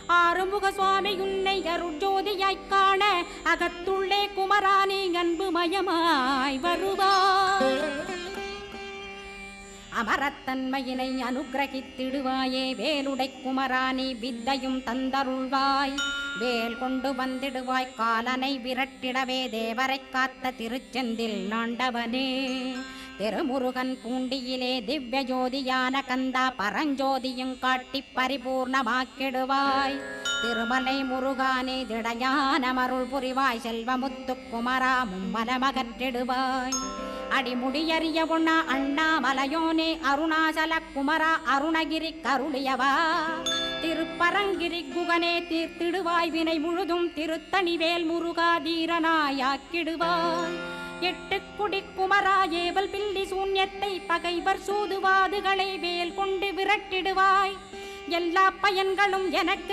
ஆறுமுக சுவாமி உன்னை அருட்ஜோதியாய்க் காண அகத்துள்ளே குமரானி அன்புமயமாய் வருவாய். அமரத்தன்மையினை அனுகிரகித்திடுவாயே வேலுடை குமரானி வித்தையும் தந்தருள்வாய். வேல் கொண்டு வந்திடுவாய் காலனை விரட்டிடவே தேவரை காத்த திருச்செந்தில் ஆண்டவனே. திருமுருகன் பூண்டியிலே திவ்ய ஜோதியான கந்தா பரஞ்சோதியும் காட்டி பரிபூர்ணமாக்கிடுவாய். திருமலை முருகானே திடையான மருள் புரிவாய் செல்வமுத்து குமரா மும்மலமகற்றிடுவாய். அடிமுடியறிய உண்ணா அண்ணாமலையோனே அருணாசல குமரா அருணகிரி கருளியவா. திருப்பரங்கிரி குகனே தீர்த்திடுவாய் வினை முழுதும் திருத்தணிவேல் முருகா தீரனாயாக்கிடுவாய். எட்டு குடி குமரா ஏவல் பில்லி சூன்யத்தை பகைவர் சூதுவாதுகளை வேல் கொண்டு விரட்டிடுவாய். எல்லா பயன்களும் எனக்கு